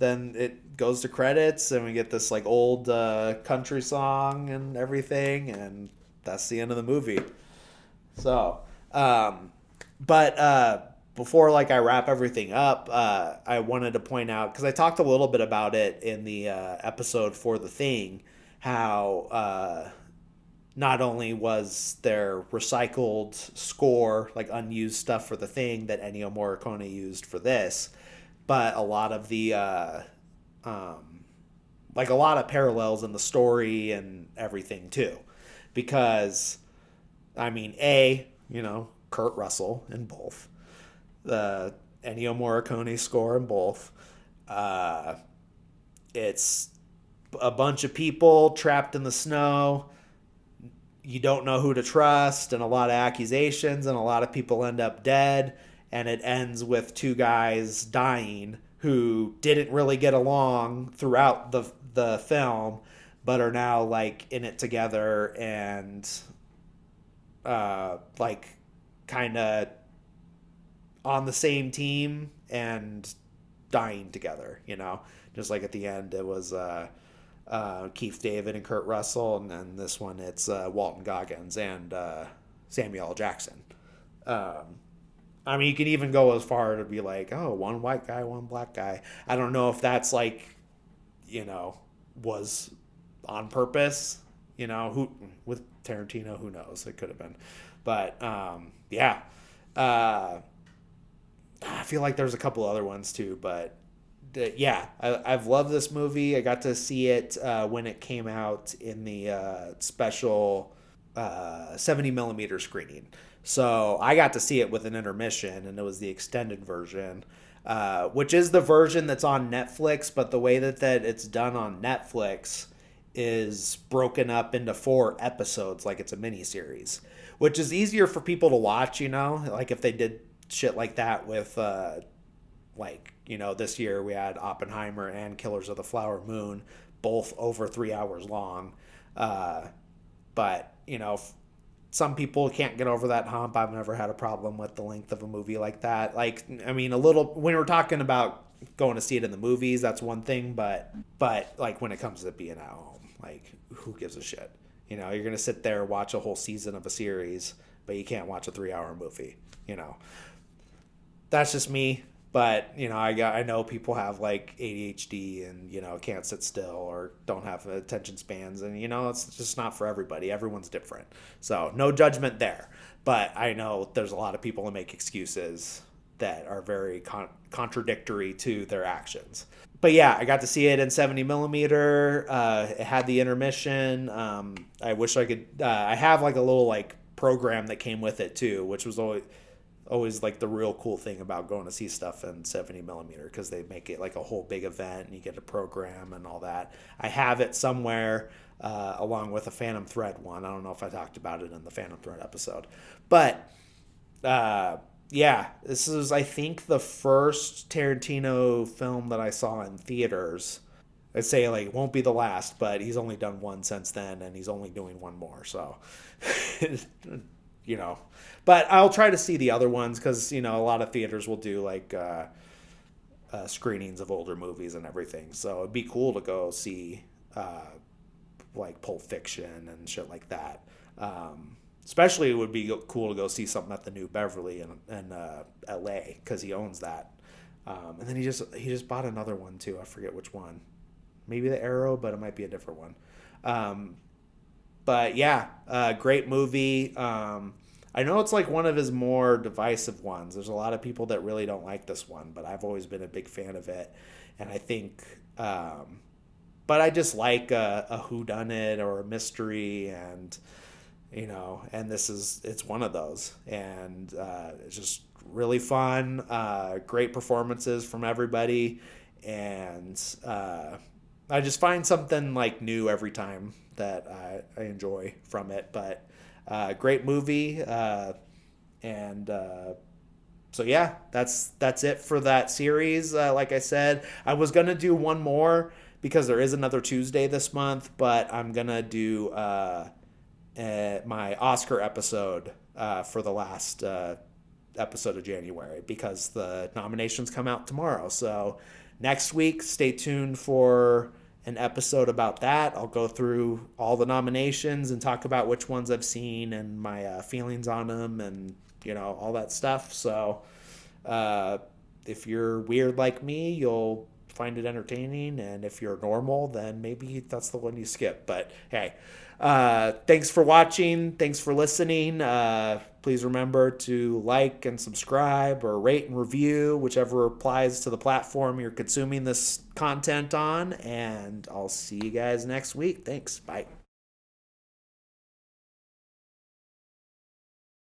it goes to credits, and we get this, like, old country song and everything, and that's the end of the movie. So but before, like, I wrap everything up, I wanted to point out, because I talked a little bit about it in the episode for The Thing, how not only was there recycled score, like, unused stuff for The Thing that Ennio Morricone used for this, but a lot of the like, a lot of parallels in the story and everything too, because, I mean, you know, Kurt Russell in both, the Ennio Morricone score in both. It's a bunch of people trapped in the snow. You don't know who to trust, and a lot of accusations, and a lot of people end up dead. and it ends with two guys dying who didn't really get along throughout the film, but are now like in it together and like kind of on the same team and dying together, just like at the end it was Keith David and Kurt Russell, and then this one it's Walton Goggins and Samuel L. Jackson. I mean, you can even go as far to be like, oh, one white guy, one black guy. I don't know if that's like, was on purpose, who with Tarantino, who knows? It could have been. But yeah. I feel like there's a couple other ones too, but yeah, I've loved this movie. I got to see it when it came out in the special 70 millimeter screening. So I got to see it with an intermission, and it was the extended version, which is the version that's on Netflix. But the way that it's done on Netflix is broken up into 4 episodes, like it's a miniseries, which is easier for people to watch. Like if they did shit like that with this year we had Oppenheimer and Killers of the Flower Moon, both over 3 hours long. But some people can't get over that hump. I've never had a problem with the length of a movie like that. Like, I mean, a little, when we're talking about going to see it in the movies, that's one thing, but like when it comes to being at home, like who gives a shit? You're going to sit there, watch a whole season of a series, but you can't watch a 3-hour movie, That's just me. But, I know people have like ADHD and, can't sit still or don't have attention spans. And, it's just not for everybody. Everyone's different. So no judgment there. But I know there's a lot of people that make excuses that are very contradictory to their actions. But yeah, I got to see it in 70 millimeter. It had the intermission. I wish I could. I have like a little like program that came with it too, which was always like the real cool thing about going to see stuff in 70 millimeter, because they make it like a whole big event and you get a program and all that. I have it somewhere along with a Phantom Thread one. I don't know if I talked about it in the Phantom Thread episode, but yeah, this is, I think, the first Tarantino film that I saw in theaters. I'd say like it won't be the last, but he's only done one since then, and he's only doing one more. So, but I'll try to see the other ones because a lot of theaters will do like screenings of older movies and everything. So it'd be cool to go see like Pulp Fiction and shit like that. Especially it would be cool to go see something at the New Beverly in L.A. because he owns that. And then he just bought another one too. I forget which one. Maybe the Arrow, but it might be a different one. But yeah, great movie. I know it's like one of his more divisive ones. There's a lot of people that really don't like this one, but I've always been a big fan of it. And I think, but I just like a whodunit or a mystery, and and it's one of those, and it's just really fun. Great performances from everybody, and I just find something like new every time that I enjoy from it. But great movie, and so yeah, that's it for that series. Like I said, I was gonna do one more because there is another Tuesday this month, but I'm gonna do my Oscar episode for the last episode of January, because the nominations come out tomorrow. So next week, stay tuned for an episode about that. I'll go through all the nominations and talk about which ones I've seen and my feelings on them, and all that stuff. So if you're weird like me, you'll find it entertaining, and if you're normal, then maybe that's the one you skip. But hey, thanks for watching, thanks for listening. Please remember to like and subscribe, or rate and review, whichever applies to the platform you're consuming this content on, and I'll see you guys next week. Thanks. Bye.